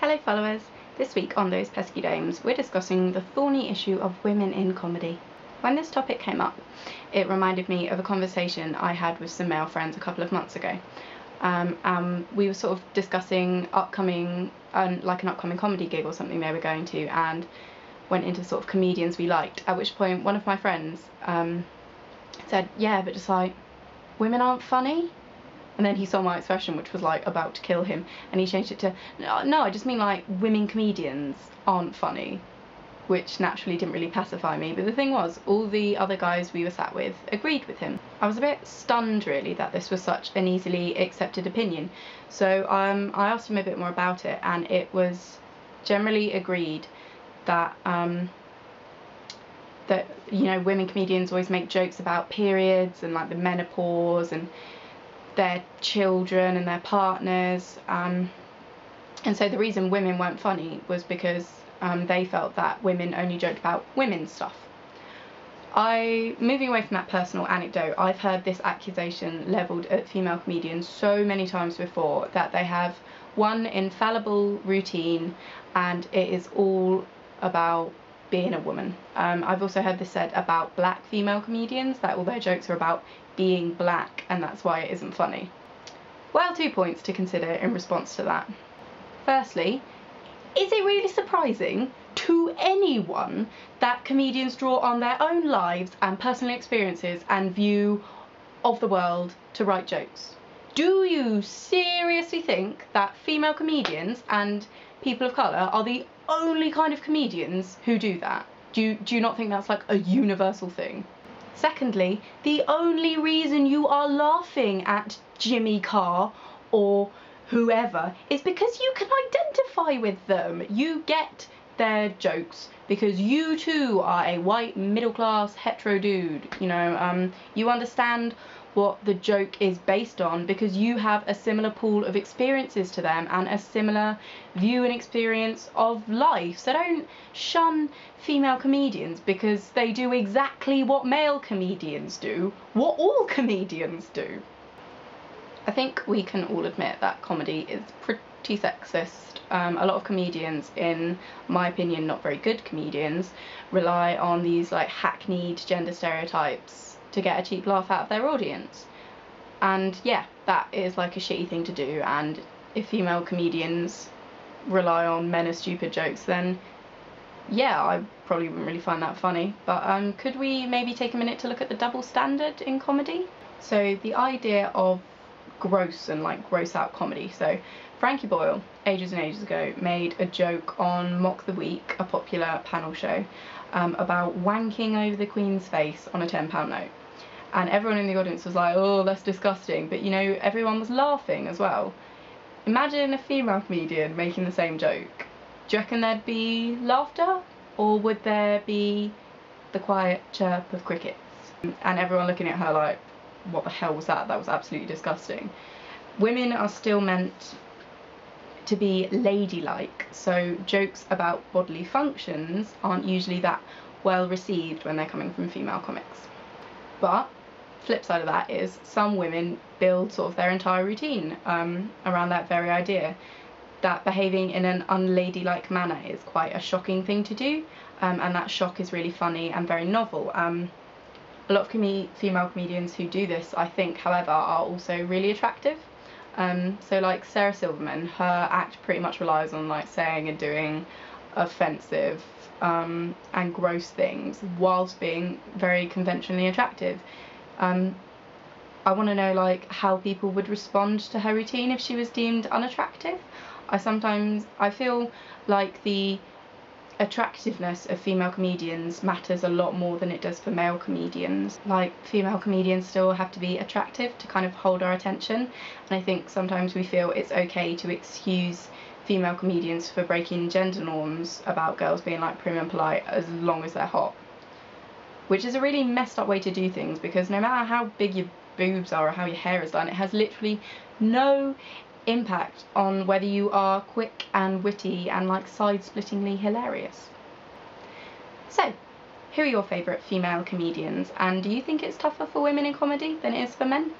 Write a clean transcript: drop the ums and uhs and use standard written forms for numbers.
Hello followers, this week on Those Pesky Dames we're discussing the thorny issue of women in comedy. When this topic came up, it reminded me of a conversation I had with some male friends a couple of months ago. We were sort of discussing an upcoming comedy gig or something they were going to, and went into sort of comedians we liked, at which point one of my friends said, yeah, but just like, women aren't funny? And then he saw my expression, which was like about to kill him, and he changed it to, no, I just mean like women comedians aren't funny, which naturally didn't really pacify me. But the thing was, all the other guys we were sat with agreed with him. I was a bit stunned really that this was such an easily accepted opinion. So I asked him a bit more about it, and it was generally agreed that women comedians always make jokes about periods and like the menopause and their children and their partners, and so the reason women weren't funny was because they felt that women only joked about women's stuff. Moving away from that personal anecdote, I've heard this accusation levelled at female comedians so many times before, that they have one infallible routine and it is all about being a woman. I've also heard this said about black female comedians, that all their jokes are about being black and that's why it isn't funny. Well, 2 points to consider in response to that. Firstly, is it really surprising to anyone that comedians draw on their own lives and personal experiences and view of the world to write jokes? Do you seriously think that female comedians and people of colour are the only kind of comedians who do that? Do you not think that's like a universal thing? Secondly, the only reason you are laughing at Jimmy Carr or whoever is because you can identify with them. You get their jokes because you too are a white middle class hetero dude. You understand what the joke is based on because you have a similar pool of experiences to them and a similar view and experience of life. So don't shun female comedians because they do exactly what male comedians do, what all comedians do. I think we can all admit that comedy is pretty sexist. A lot of comedians, in my opinion not very good comedians, rely on these like hackneyed gender stereotypes to get a cheap laugh out of their audience. And yeah, that is like a shitty thing to do, and if female comedians rely on men as stupid jokes, then yeah, I probably wouldn't really find that funny. But could we maybe take a minute to look at the double standard in comedy? So the idea of gross and like gross out comedy. So Frankie Boyle, ages and ages ago, made a joke on Mock the Week, a popular panel show, about wanking over the Queen's face on a £10 note. And everyone in the audience was like, oh, that's disgusting, but everyone was laughing as well. Imagine a female comedian making the same joke. Do you reckon there'd be laughter, or would there be the quiet chirp of crickets? And everyone looking at her like, what the hell was that? That was absolutely disgusting. Women are still meant to be ladylike, so jokes about bodily functions aren't usually that well received when they're coming from female comics. But flip side of that is some women build sort of their entire routine around that very idea, that behaving in an unladylike manner is quite a shocking thing to do, and that shock is really funny and very novel. A lot of female comedians who do this, I think, however, are also really attractive. So like Sarah Silverman, her act pretty much relies on like saying and doing offensive and gross things whilst being very conventionally attractive. I want to know like how people would respond to her routine if she was deemed unattractive. I feel like the attractiveness of female comedians matters a lot more than it does for male comedians. Like, female comedians still have to be attractive to kind of hold our attention, and I think sometimes we feel it's okay to excuse female comedians for breaking gender norms about girls being like prim and polite as long as they're hot, which is a really messed up way to do things, because no matter how big your boobs are or how your hair is done, it has literally no impact on whether you are quick and witty and like side-splittingly hilarious. So, who are your favourite female comedians, and do you think it's tougher for women in comedy than it is for men?